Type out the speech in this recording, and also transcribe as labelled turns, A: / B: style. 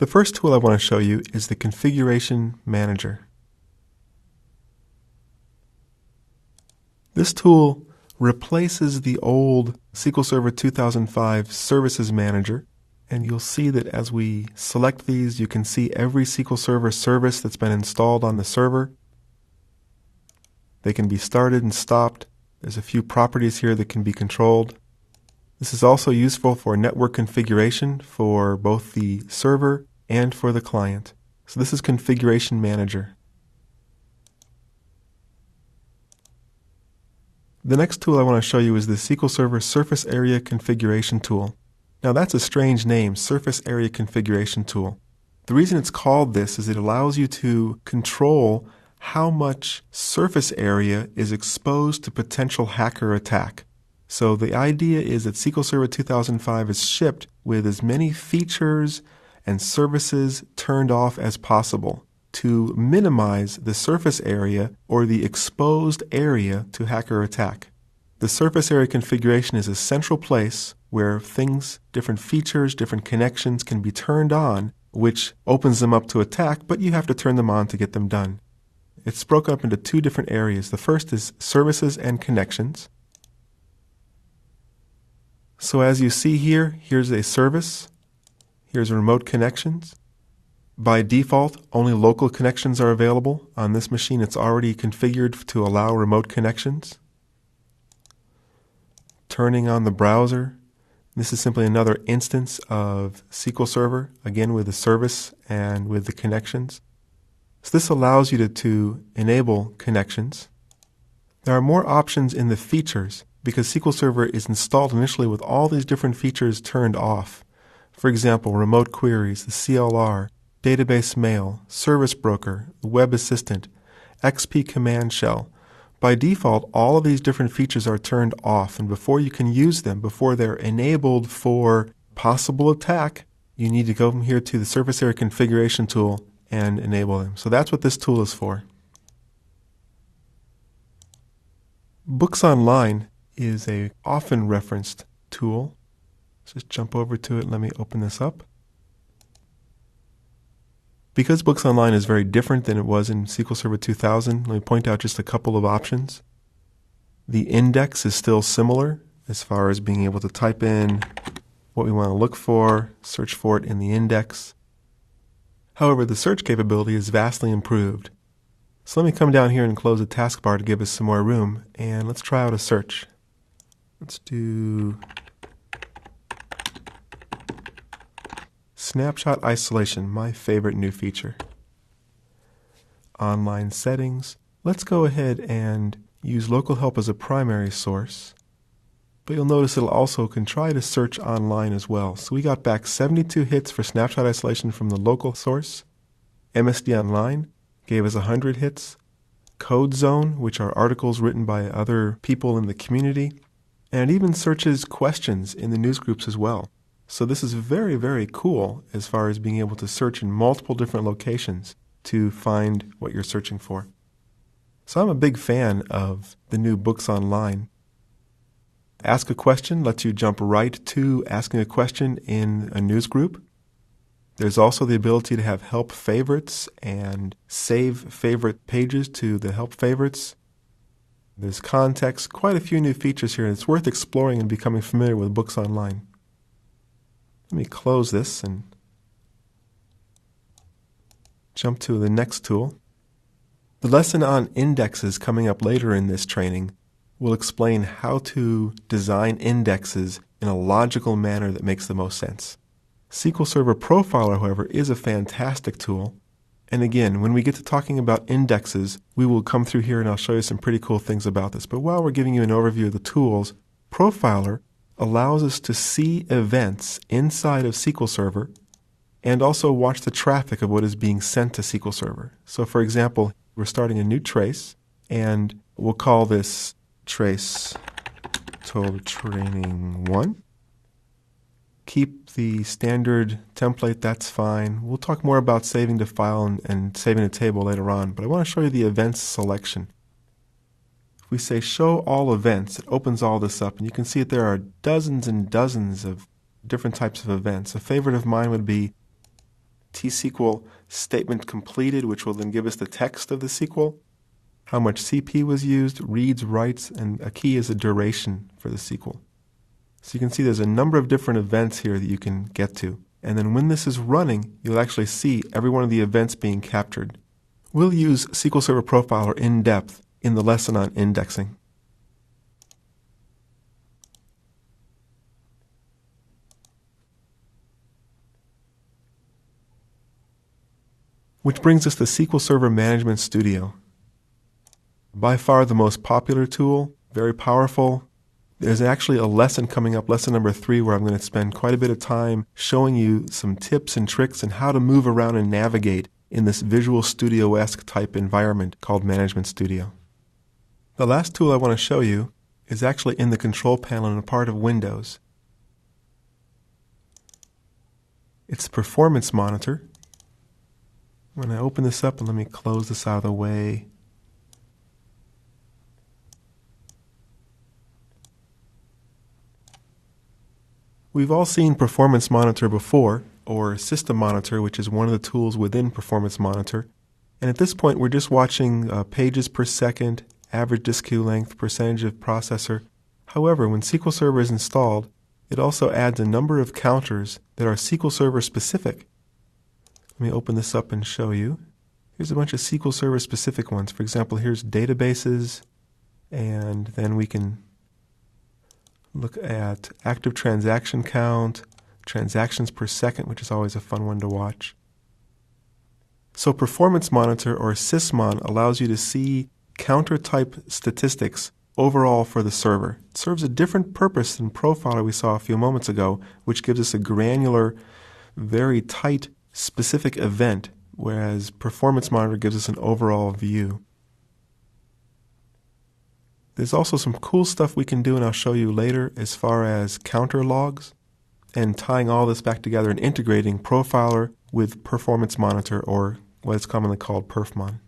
A: The first tool I want to show you is the Configuration Manager. This tool replaces the old SQL Server 2005 Services Manager, and you'll see that as we select these, you can see every SQL Server service that's been installed on the server. They can be started and stopped. There's a few properties here that can be controlled. This is also useful for network configuration for both the server and for the client. So this is Configuration Manager. The next tool I want to show you is the SQL Server Surface Area Configuration Tool. Now that's a strange name, Surface Area Configuration Tool. The reason it's called this is it allows you to control how much surface area is exposed to potential hacker attack. So the idea is that SQL Server 2005 is shipped with as many features and services turned off as possible to minimize the surface area or the exposed area to hacker attack. The surface area configuration is a central place where things, different features, different connections can be turned on, which opens them up to attack, but you have to turn them on to get them done. It's broken up into two different areas. The first is services and connections. So as you see here, here's a service. Here's remote connections. By default, only local connections are available. On this machine, it's already configured to allow remote connections. Turning on the browser. This is simply another instance of SQL Server, again with the service and with the connections. So this allows you to enable connections. There are more options in the features because SQL Server is installed initially with all these different features turned off. For example, remote queries, the CLR, database mail, service broker, the web assistant, XP command shell. By default, all of these different features are turned off, and before you can use them, before they're enabled for possible attack, you need to go from here to the Surface Area Configuration tool and enable them. So that's what this tool is for. Books Online is a often referenced tool. Let's just jump over to it and let me open this up. Because Books Online is very different than it was in SQL Server 2000, let me point out just a couple of options. The index is still similar as far as being able to type in what we want to look for, search for it in the index. However, the search capability is vastly improved. So let me come down here and close the taskbar to give us some more room, and let's try out a search. Let's do Snapshot Isolation, my favorite new feature. Online settings. Let's go ahead and use local help as a primary source. But you'll notice it'll also can try to search online as well. So we got back 72 hits for Snapshot Isolation from the local source. MSD Online gave us 100 hits. Code Zone, which are articles written by other people in the community. And it even searches questions in the news groups as well. So this is very, very cool as far as being able to search in multiple different locations to find what you're searching for. So I'm a big fan of the new Books Online. Ask a question lets you jump right to asking a question in a news group. There's also the ability to have help favorites and save favorite pages to the help favorites. There's context, quite a few new features here, and it's worth exploring and becoming familiar with Books Online. Let me close this and jump to the next tool. The lesson on indexes coming up later in this training will explain how to design indexes in a logical manner that makes the most sense. SQL Server Profiler, however, is a fantastic tool. And again, when we get to talking about indexes, we will come through here and I'll show you some pretty cool things about this. But while we're giving you an overview of the tools, Profiler allows us to see events inside of SQL Server and also watch the traffic of what is being sent to SQL Server. So for example, we're starting a new trace and we'll call this trace total training 1. Keep the standard template, that's fine. We'll talk more about saving to file and saving a table later on, but I want to show you the events selection. We say show all events, it opens all this up, and you can see that there are dozens and dozens of different types of events. A favorite of mine would be T-SQL statement completed, which will then give us the text of the SQL, how much CP was used, reads, writes, and a key is a duration for the SQL. So you can see there's a number of different events here that you can get to. And then when this is running, you'll actually see every one of the events being captured. We'll use SQL Server Profiler in depth in the lesson on indexing. Which brings us to SQL Server Management Studio. By far the most popular tool, very powerful. There's actually a lesson coming up, lesson number 3, where I'm going to spend quite a bit of time showing you some tips and tricks and how to move around and navigate in this Visual Studio-esque type environment called Management Studio. The last tool I want to show you is actually in the control panel and a part of Windows. It's Performance Monitor. When I open this up, and let me close this out of the way. We've all seen Performance Monitor before, or System Monitor, which is one of the tools within Performance Monitor. And at this point, we're just watching pages per second, average disk queue length, percentage of processor. However, when SQL Server is installed, it also adds a number of counters that are SQL Server specific. Let me open this up and show you. Here's a bunch of SQL Server specific ones. For example, here's databases, and then we can look at active transaction count, transactions per second, which is always a fun one to watch. So Performance Monitor, or Sysmon, allows you to see counter-type statistics overall for the server. It serves a different purpose than Profiler we saw a few moments ago, which gives us a granular, very tight, specific event, whereas Performance Monitor gives us an overall view. There's also some cool stuff we can do, and I'll show you later, as far as counter logs and tying all this back together and integrating Profiler with Performance Monitor, or what is commonly called Perfmon.